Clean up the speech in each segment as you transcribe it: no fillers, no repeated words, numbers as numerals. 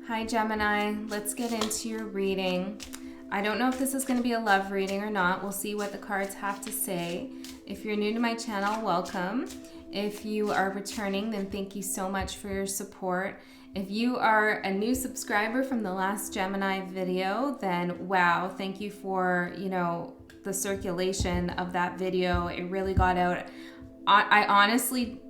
Hi Gemini, let's get into your reading. I don't know if this is going to be a love reading or not. We'll see what the cards have to say. If you're new to my channel, welcome. If you are returning, then thank you so much for your support. If you are a new subscriber from the last Gemini video, then wow, thank you for, the circulation of that video. It really got out. I honestly,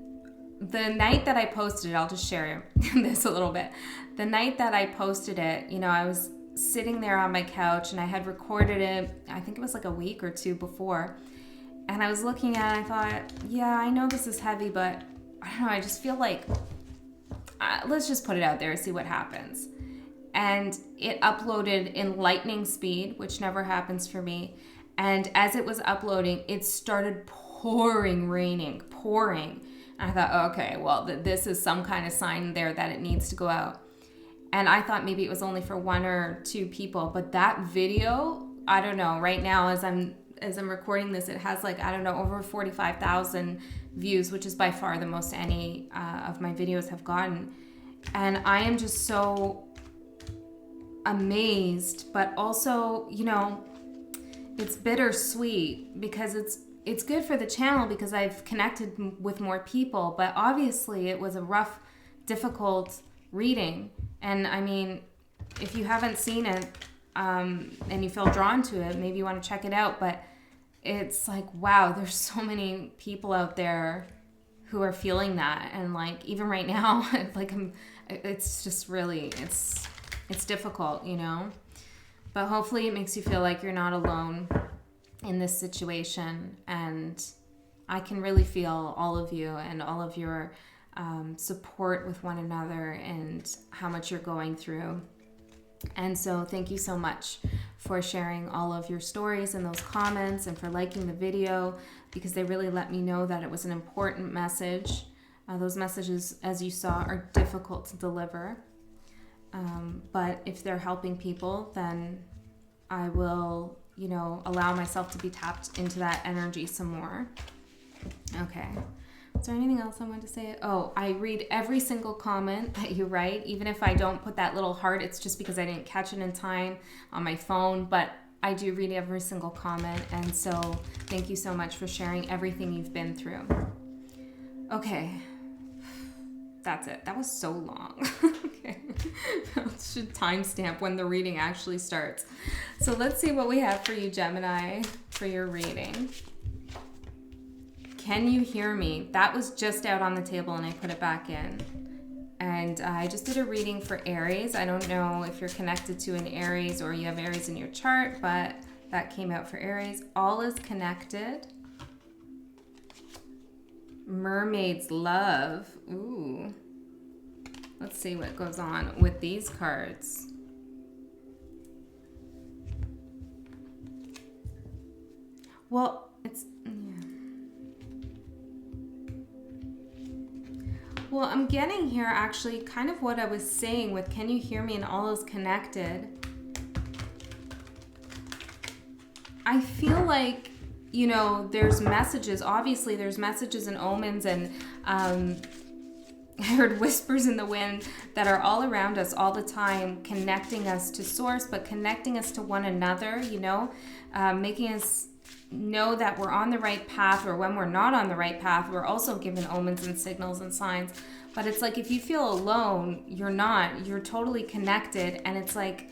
the night that I posted it, I'll just share this a little bit. The night that I posted it, I was sitting there on my couch and I had recorded it, I think it was like a week or two before. And I was looking at it, I thought, yeah, I know this is heavy, but I don't know, I just feel like, let's just put it out there and see what happens. And it uploaded in lightning speed, which never happens for me. And as it was uploading, it started pouring. And I thought, okay, well, this is some kind of sign there that it needs to go out. And I thought maybe it was only for one or two people, but that video, I don't know, right now as I'm recording this, it has over 45,000 views, which is by far the most any of my videos have gotten. And I am just so amazed, but also, it's bittersweet because it's good for the channel because I've connected with more people, but obviously it was a rough, difficult reading. And I mean, if you haven't seen it and you feel drawn to it, maybe you want to check it out. But it's like, wow, there's so many people out there who are feeling that. And even right now, it's just really, it's difficult, But hopefully it makes you feel like you're not alone in this situation. And I can really feel all of you and all of your support with one another and how much you're going through. And so thank you so much for sharing all of your stories and those comments and for liking the video, because they really let me know that it was an important message. Those messages, as you saw, are difficult to deliver. But if they're helping people, then I will, allow myself to be tapped into that energy some more. Okay. Is there anything else I wanted to say? Oh, I read every single comment that you write. Even if I don't put that little heart, it's just because I didn't catch it in time on my phone. But I do read every single comment. And so thank you so much for sharing everything you've been through. Okay. That's it. That was so long. Okay. I should timestamp when the reading actually starts. So let's see what we have for you, Gemini, for your reading. Can you hear me? That was just out on the table and I put it back in. And I just did a reading for Aries. I don't know if you're connected to an Aries or you have Aries in your chart, but that came out for Aries. All is connected. Mermaid's love. Ooh. Let's see what goes on with these cards. Well, Well, I'm getting here actually kind of what I was saying with can you hear me and all is connected. I feel like, there's messages. Obviously, there's messages and omens and I heard whispers in the wind that are all around us all the time, connecting us to source, but connecting us to one another, making us know that we're on the right path, or when we're not on the right path, we're also given omens and signals and signs. But it's like if you feel alone, you're not. You're totally connected, and it's like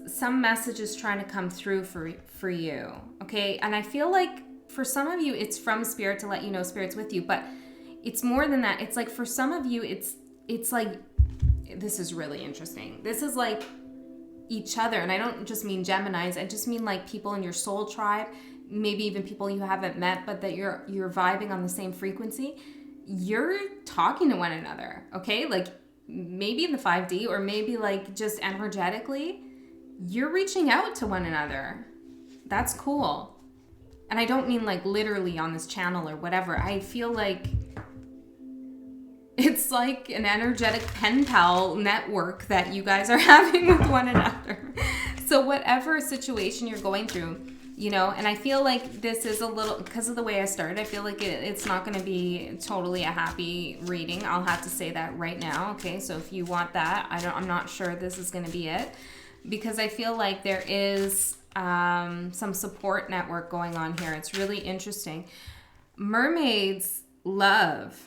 some message is trying to come through for you, okay? And I feel like for some of you, it's from Spirit to let you know Spirit's with you, but it's more than that. It's like for some of you, it's like, this is really interesting. This is like each other, and I don't just mean Geminis, I just mean like people in your soul tribe, maybe even people you haven't met, but that you're vibing on the same frequency. You're talking to one another, okay? Like maybe in the 5D, or maybe like just energetically, you're reaching out to one another. That's cool. And I don't mean like literally on this channel or whatever. I feel like it's like an energetic pen pal network that you guys are having with one another. So whatever situation you're going through, And I feel like this is a little, because of the way I started, I feel like it's not going to be totally a happy reading. I'll have to say that right now. Okay, so if you want that, I'm not sure this is going to be it, because I feel like there is some support network going on here. It's really interesting. Mermaids love.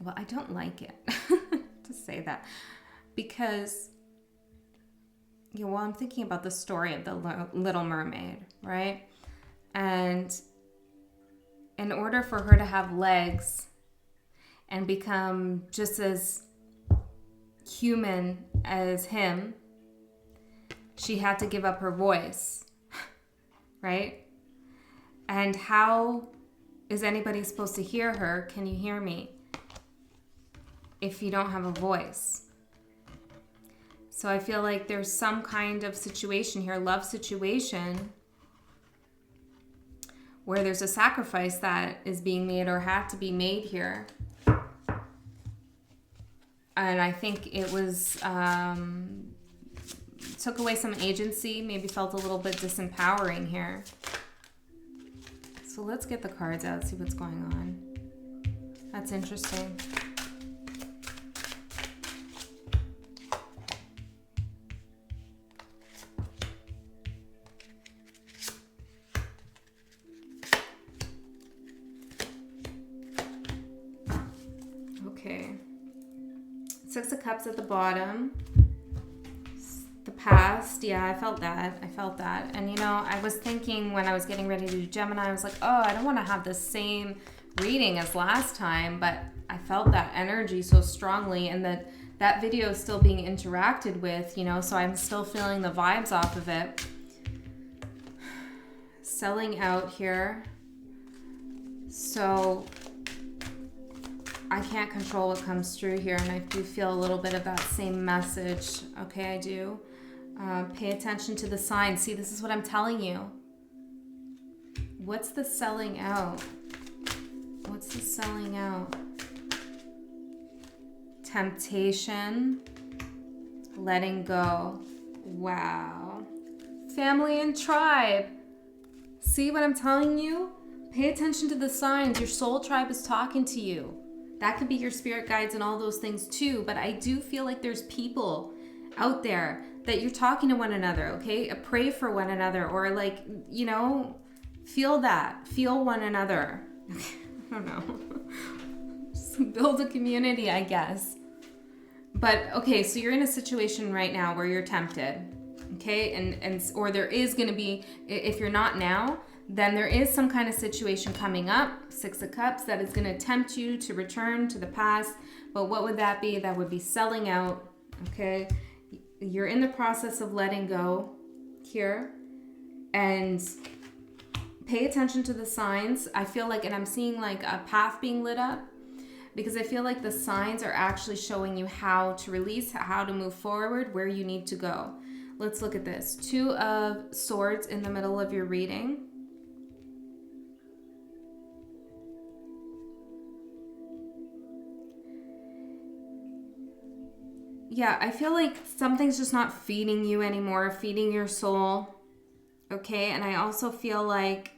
Well, I don't like it to say that, because I'm thinking about the story of the Little Mermaid, right? And in order for her to have legs and become just as human as him, she had to give up her voice, right? And how is anybody supposed to hear her? Can you hear me? If you don't have a voice. So I feel like there's some kind of situation here, love situation, where there's a sacrifice that is being made or had to be made here. And I think it was, took away some agency, maybe felt a little bit disempowering here. So let's get the cards out, see what's going on. That's interesting. Okay. Six of Cups at the bottom. The past. Yeah, I felt that. And I was thinking when I was getting ready to do Gemini, I was like, oh, I don't want to have the same reading as last time, but I felt that energy so strongly, and that video is still being interacted with, so I'm still feeling the vibes off of it. Selling out here. So I can't control what comes through here, and I do feel a little bit of that same message. Okay, I do. Pay attention to the signs. See, this is what I'm telling you. What's the selling out? What's the selling out? Temptation. Letting go. Wow. Family and tribe. See what I'm telling you? Pay attention to the signs. Your soul tribe is talking to you. That could be your spirit guides and all those things too. But I do feel like there's people out there that you're talking to one another, okay? Pray for one another, or feel that. Feel one another. I don't know. Just build a community, I guess. But, okay, so you're in a situation right now where you're tempted, okay? Or there is going to be, if you're not now, then there is some kind of situation coming up, Six of Cups, that is going to tempt you to return to the past. But what would that be? That would be selling out, okay? You're in the process of letting go here, and pay attention to the signs. I feel like, and I'm seeing like a path being lit up, because I feel like the signs are actually showing you how to release, how to move forward, where you need to go. Let's look at this. Two of Swords in the middle of your reading. Yeah, I feel like something's just not feeding you anymore, feeding your soul. Okay, and I also feel like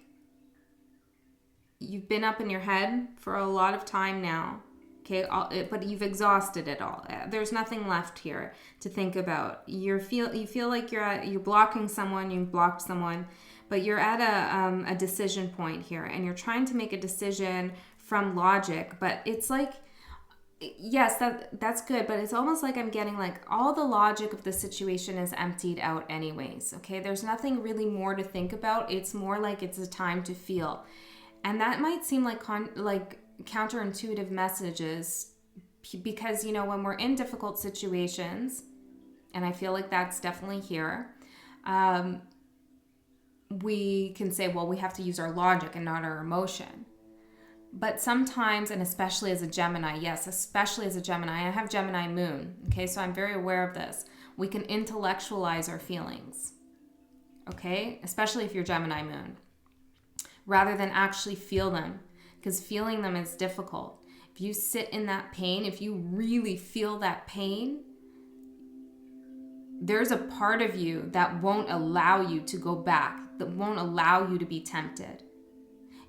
you've been up in your head for a lot of time now. Okay, but you've exhausted it all. There's nothing left here to think about. You feel like you're blocking someone, you've blocked someone, but you're at a decision point here, and you're trying to make a decision from logic, but it's like, yes, that's good, but it's almost like I'm getting like all the logic of the situation is emptied out anyways, okay? There's nothing really more to think about. It's more like it's a time to feel. And that might seem like counterintuitive messages, because, when we're in difficult situations, and I feel like that's definitely here, we can say, well, we have to use our logic and not our emotion. But sometimes, and especially as a Gemini, yes, especially as a Gemini, I have Gemini moon, okay, so I'm very aware of this. We can intellectualize our feelings, okay, especially if you're Gemini moon, rather than actually feel them, because feeling them is difficult. if you sit in that pain, if you really feel that pain, there's a part of you that won't allow you to go back, that won't allow you to be tempted.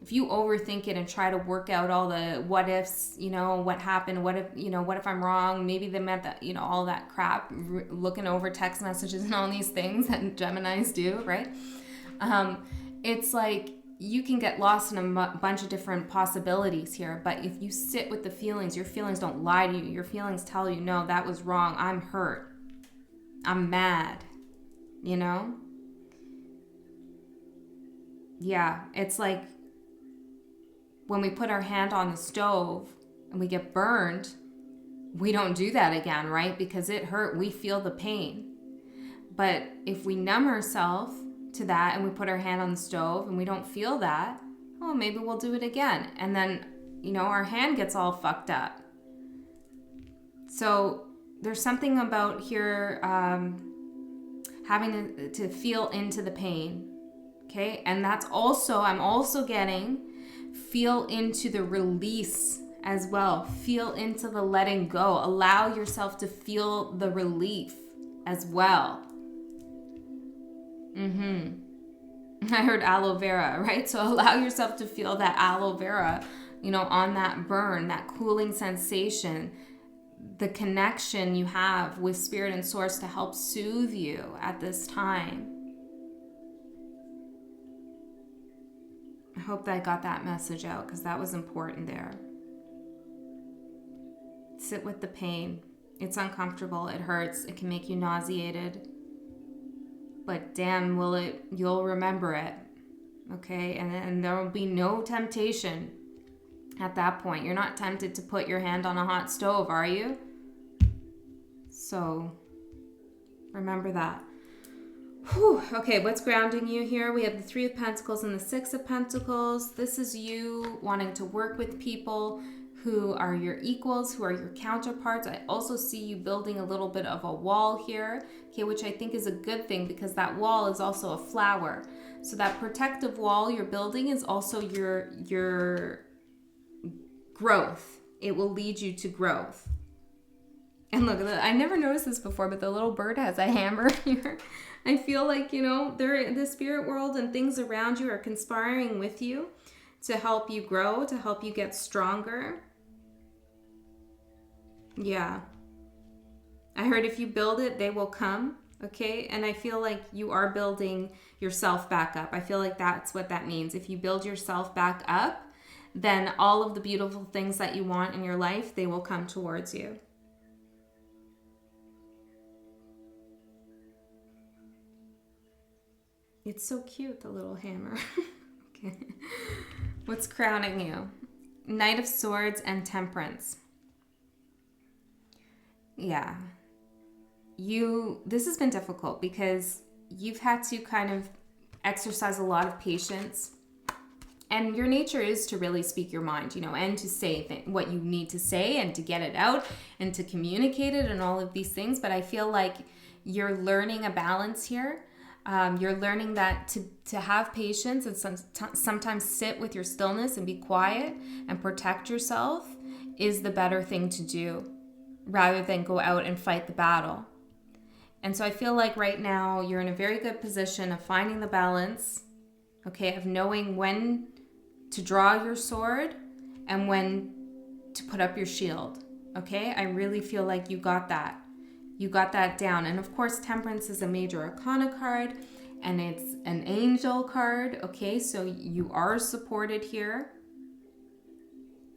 If you overthink it and try to work out all the what ifs, what happened, what if I'm wrong, maybe they meant that, all that crap, looking over text messages and all these things that Geminis do, right? It's like you can get lost in a bunch of different possibilities here, but if you sit with the feelings, your feelings don't lie to you. Your feelings tell you, no, that was wrong. I'm hurt. I'm mad, Yeah, it's like when we put our hand on the stove and we get burned, we don't do that again, right? Because it hurt, we feel the pain. But if we numb ourselves to that and we put our hand on the stove and we don't feel that, maybe we'll do it again. And then, our hand gets all fucked up. So there's something about here having to feel into the pain, okay? And that's also, I'm also getting feel into the release as well. Feel into the letting go. Allow yourself to feel the relief as well. I heard aloe vera, right? So allow yourself to feel that aloe vera, on that burn, that cooling sensation, the connection you have with spirit and source to help soothe you at this time. I hope that I got that message out because that was important there. Sit with the pain. It's uncomfortable. It hurts. It can make you nauseated. But damn, you'll remember it. Okay? And there will be no temptation at that point. You're not tempted to put your hand on a hot stove, are you? So remember that. Whew. Okay, what's grounding you here? We have the 3 of Pentacles and the 6 of Pentacles. This is you wanting to work with people who are your equals, who are your counterparts. I also see you building a little bit of a wall here, okay, which I think is a good thing because that wall is also a flower. So that protective wall you're building is also your growth. It will lead you to growth. And look, I never noticed this before, but the little bird has a hammer here. I feel like, they're in the spirit world and things around you are conspiring with you to help you grow, to help you get stronger. Yeah. I heard if you build it, they will come. Okay. And I feel like you are building yourself back up. I feel like that's what that means. If you build yourself back up, then all of the beautiful things that you want in your life, they will come towards you. It's so cute, the little hammer. Okay. What's crowning you? Knight of Swords and Temperance. Yeah. This has been difficult because you've had to kind of exercise a lot of patience. And your nature is to really speak your mind, and to say what you need to say and to get it out and to communicate it and all of these things. But I feel like you're learning a balance here. You're learning that to have patience and sometimes sit with your stillness and be quiet and protect yourself is the better thing to do rather than go out and fight the battle. And so I feel like right now you're in a very good position of finding the balance, okay, of knowing when to draw your sword and when to put up your shield, okay? I really feel like you got that. You got that down. And of course, Temperance is a major arcana card and it's an angel card. Okay, so you are supported here.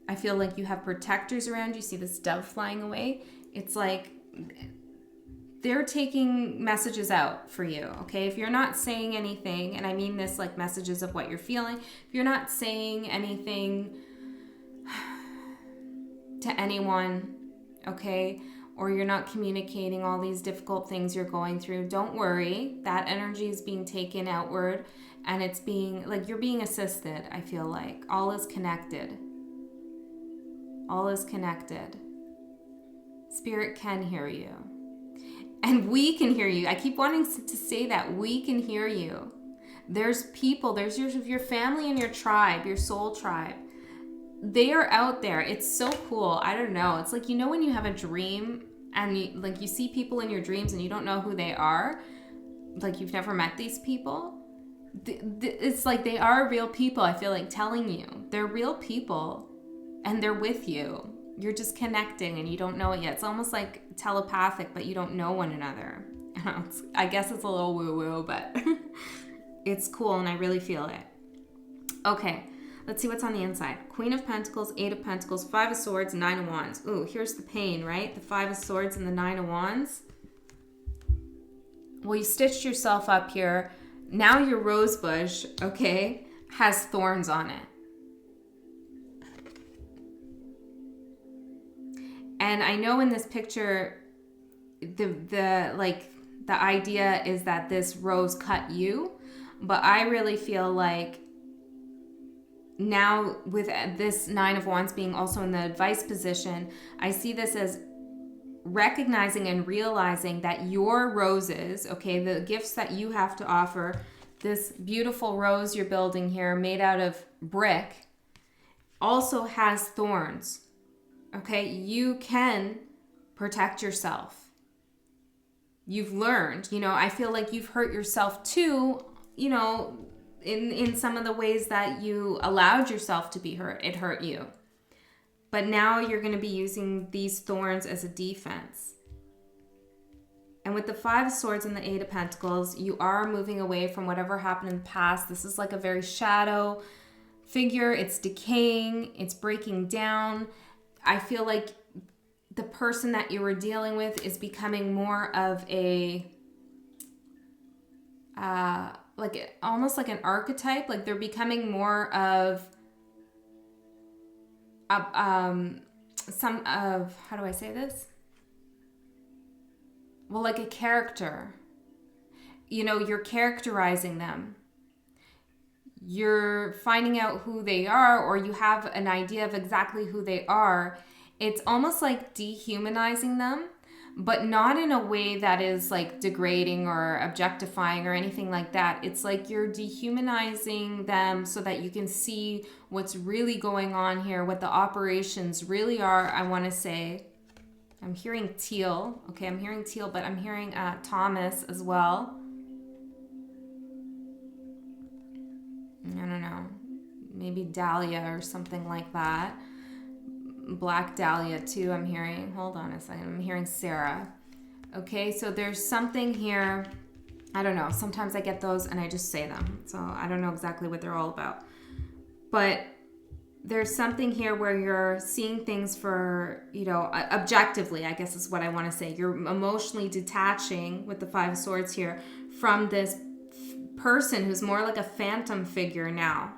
I feel like you have protectors around you. See this dove flying away? It's like they're taking messages out for you. Okay, if you're not saying anything, and I mean this like messages of what you're feeling, if you're not saying anything to anyone, okay, or you're not communicating all these difficult things you're going through, don't worry. That energy is being taken outward and it's being, like, you're being assisted, I feel like. All is connected. All is connected. Spirit can hear you. And we can hear you. I keep wanting to say that. We can hear you. There's people, there's your family and your tribe, your soul tribe. they are out there. It's so cool. I don't know. It's like, you know, when you have a dream and you see people in your dreams and you don't know who they are, like you've never met these people. It's like they are real people. I feel like telling you they're real people and they're with you. You're just connecting and you don't know it yet. It's almost like telepathic, but you don't know one another. I guess it's a little woo-woo, but it's cool and I really feel it. Okay, let's see what's on the inside. Queen of Pentacles, Eight of Pentacles, Five of Swords, Nine of Wands. Ooh, here's the pain, right? The Five of Swords and the Nine of Wands. Well, you stitched yourself up here. Now your rose bush, okay, has thorns on it. And I know in this picture, the idea is that this rose cut you, but I really feel like now with this Nine of Wands being also in the advice position, I see this as recognizing and realizing that your roses, okay, the gifts that you have to offer, this beautiful rose you're building here made out of brick, also has thorns. Okay, you can protect yourself. You've learned, you know, I feel like you've hurt yourself too, you know, in some of the ways that you allowed yourself to be hurt. It hurt you. But now you're going to be using these thorns as a defense. And with the Five of Swords and the Eight of Pentacles, you are moving away from whatever happened in the past. This is like a very shadow figure. It's decaying. It's breaking down. I feel like the person that you were dealing with is becoming more of a, almost like an archetype. Like they're becoming more of how do I say this? Well, like a character. You know, you're characterizing them. You're finding out who they are, or you have an idea of exactly who they are. It's almost like dehumanizing them, but not in a way that is like degrading or objectifying or anything like that. It's like you're dehumanizing them so that you can see what's really going on here, what the operations really are. I want to say, I'm hearing teal. Okay, I'm hearing teal, but I'm hearing Thomas as well. I don't know, maybe Dahlia or something like that. Black Dahlia too, I'm hearing. Hold on a second. I'm hearing Sarah. Okay, so there's something here. I don't know. Sometimes I get those and I just say them. So I don't know exactly what they're all about. But there's something here where you're seeing things for, you know, objectively, I guess is what I want to say. You're emotionally detaching with the Five of Swords here from this person who's more like a phantom figure now.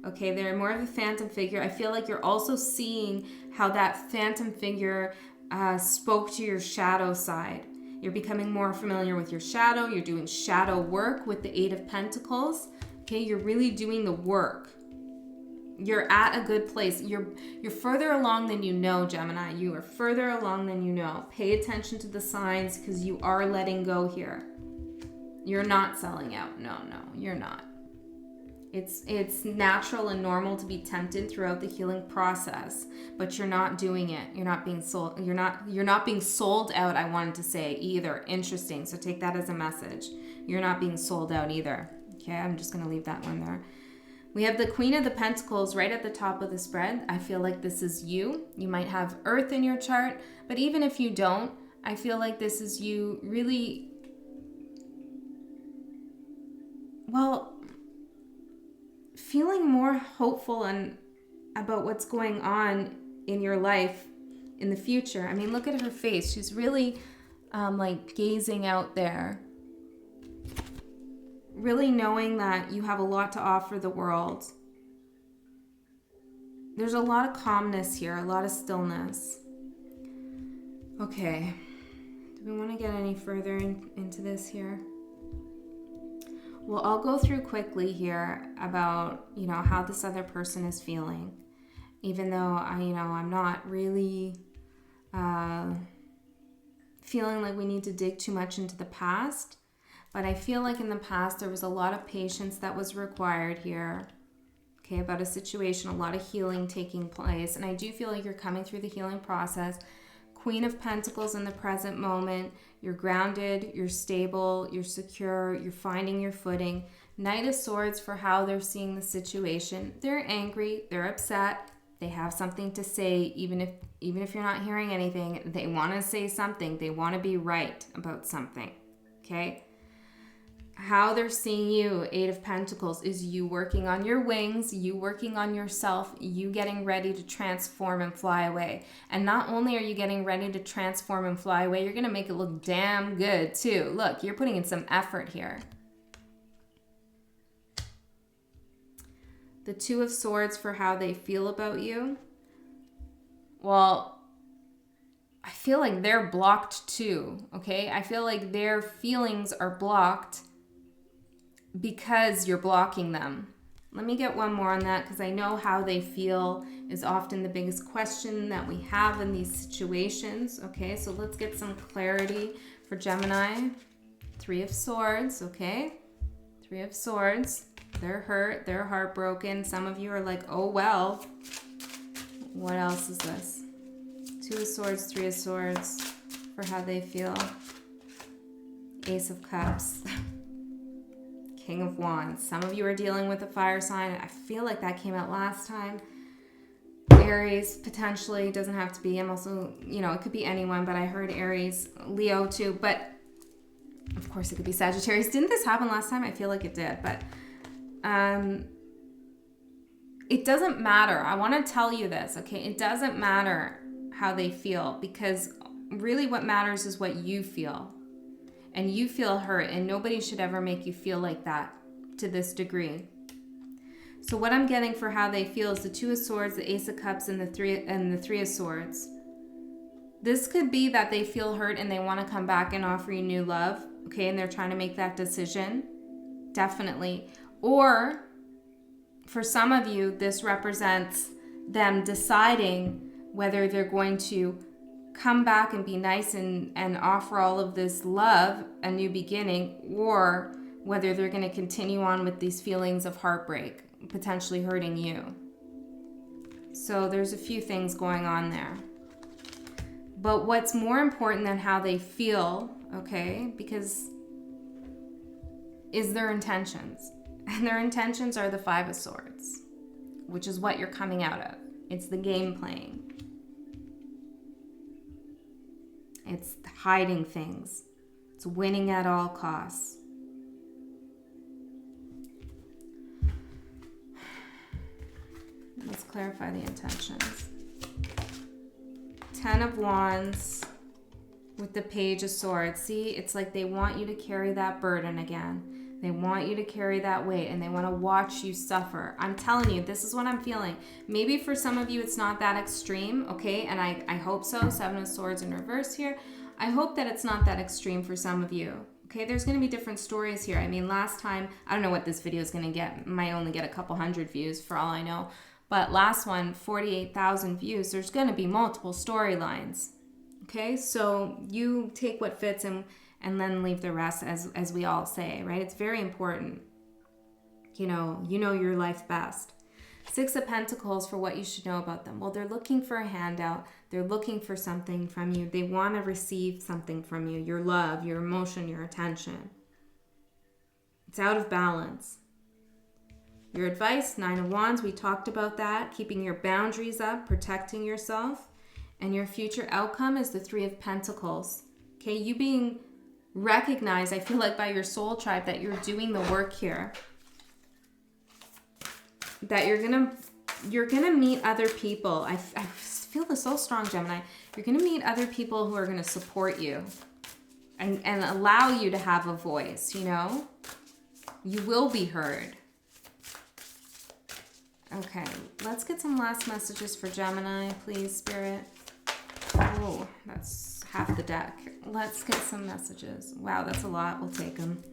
Okay, they're more of a phantom figure. I feel like you're also seeing how that phantom figure spoke to your shadow side. You're becoming more familiar with your shadow. You're doing shadow work with the Eight of Pentacles. Okay, you're really doing the work. You're at a good place. You're further along than you know, Gemini. You are further along than you know. Pay attention to the signs because you are letting go here. You're not selling out. No, you're not. It's natural and normal to be tempted throughout the healing process, but you're not doing it. You're not being sold. You're not being sold out, I wanted to say either. Interesting. So take that as a message. You're not being sold out either. Okay, I'm just going to leave that one there. We have the Queen of the Pentacles right at the top of the spread. I feel like this is you. You might have Earth in your chart, but even if you don't, I feel like this is you really, well, feeling more hopeful and about what's going on in your life in the future. I mean, look at her face. She's really like gazing out there. Really knowing that you have a lot to offer the world. There's a lot of calmness here, a lot of stillness. Okay. Do we want to get any further into this here? Well, I'll go through quickly here about, you know, how this other person is feeling. Even though I'm not really feeling like we need to dig too much into the past. But I feel like in the past there was a lot of patience that was required here. okay, about a situation, a lot of healing taking place. And I do feel like you're coming through the healing process. Queen of Pentacles in the present moment. You're grounded, you're stable, you're secure, you're finding your footing. Knight of Swords for how they're seeing the situation. They're angry, they're upset, they have something to say, even if you're not hearing anything, they want to say something, they want to be right about something, okay? How they're seeing you, Eight of Pentacles, is you working on your wings, you working on yourself, you getting ready to transform and fly away. And not only are you getting ready to transform and fly away, you're going to make it look damn good too. Look, you're putting in some effort here. The Two of Swords for how they feel about you. Well, I feel like they're blocked too, okay? I feel like their feelings are blocked because you're blocking them. Let me get one more on that, because I know how they feel is often the biggest question that we have in these situations. Okay, so let's get some clarity for Gemini. Three of Swords, okay? Three of Swords. They're hurt, they're heartbroken. Some of you are like, oh well. What else is this? Two of Swords, Three of Swords for how they feel. Ace of Cups. King of Wands. Some of you are dealing with a fire sign. I feel like that came out last time. Aries, potentially. Doesn't have to be. I'm also, it could be anyone, but I heard Aries. Leo too, but of course it could be Sagittarius. Didn't this happen last time? I feel like it did, but it doesn't matter. I want to tell you this, okay? It doesn't matter how they feel, because really what matters is what you feel. And you feel hurt, and nobody should ever make you feel like that to this degree. So what I'm getting for how they feel is the Two of Swords, the Ace of Cups, and the Three of Swords. This could be that they feel hurt and they want to come back and offer you new love, okay? And they're trying to make that decision, definitely. Or for some of you, this represents them deciding whether they're going to come back and be nice and offer all of this love, a new beginning, or whether they're going to continue on with these feelings of heartbreak, potentially hurting you. So there's a few things going on there. But what's more important than how they feel, okay, because is their intentions. And their intentions are the Five of Swords, which is what you're coming out of. It's the game playing. It's hiding things. It's winning at all costs. Let's clarify the intentions. Ten of Wands with the Page of Swords. See, it's like they want you to carry that burden again. They want you to carry that weight, and they want to watch you suffer. I'm telling you, this is what I'm feeling. Maybe for some of you, it's not that extreme, okay? And I hope so. Seven of Swords in reverse here. I hope that it's not that extreme for some of you, okay? There's going to be different stories here. I mean, last time, I don't know what this video is going to get. Might only get a couple hundred views for all I know. But last one, 48,000 views. There's going to be multiple storylines, okay? So you take what fits and then leave the rest, as we all say, right? It's very important. You know your life best. Six of Pentacles for what you should know about them. Well, they're looking for a handout. They're looking for something from you. They want to receive something from you. Your love, your emotion, your attention. It's out of balance. Your advice, Nine of Wands, we talked about that. Keeping your boundaries up, protecting yourself. And your future outcome is the Three of Pentacles. Okay, you being recognized, I feel like, by your soul tribe, that you're doing the work here. That you're gonna meet other people. I feel this so strong, Gemini. You're gonna meet other people who are gonna support you and allow you to have a voice, You will be heard. Okay, let's get some last messages for Gemini, please, Spirit. Oh, that's half the deck. Let's get some messages. Wow, that's a lot. We'll take them.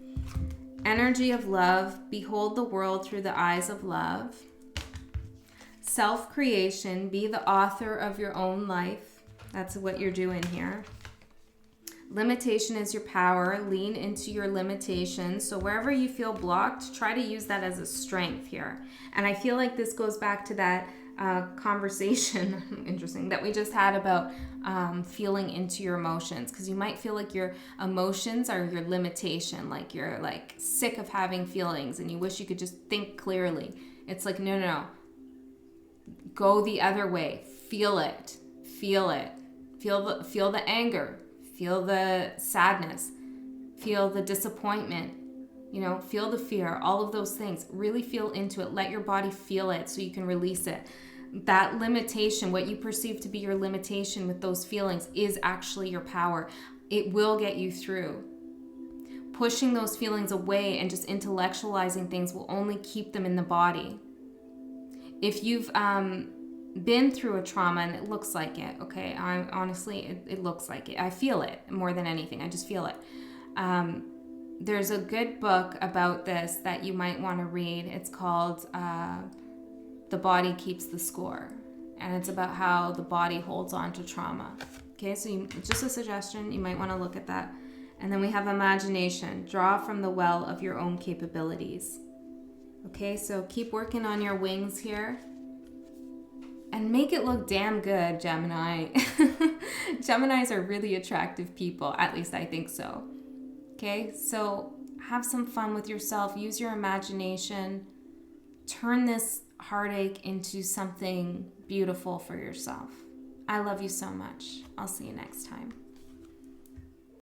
Energy of love. Behold the world through the eyes of love. Self-creation. Be the author of your own life. That's what you're doing here. Limitation is your power. Lean into your limitations. So wherever you feel blocked, try to use that as a strength here. And I feel like this goes back to that conversation, interesting, that we just had about feeling into your emotions. Because you might feel like your emotions are your limitation, like you're like sick of having feelings and you wish you could just think clearly. It's like, no. Go the other way. Feel it. Feel it. Feel the anger. Feel the sadness, feel the disappointment, feel the fear, all of those things. Really feel into it. Let your body feel it so you can release it. That limitation, what you perceive to be your limitation with those feelings, is actually your power. It will get you through. Pushing those feelings away and just intellectualizing things will only keep them in the body. If you've been through a trauma, and it looks like it, okay, it looks like it. I feel it more than anything. I just feel it. There's a good book about this that you might want to read. It's called The Body Keeps the Score, and it's about how the body holds on to trauma. Okay, so just a suggestion, you might want to look at that. And then we have imagination. Draw from the well of your own capabilities. Okay, so keep working on your wings here. And make it look damn good, Gemini. Geminis are really attractive people. At least I think so. Okay, so have some fun with yourself. Use your imagination. Turn this heartache into something beautiful for yourself. I love you so much. I'll see you next time.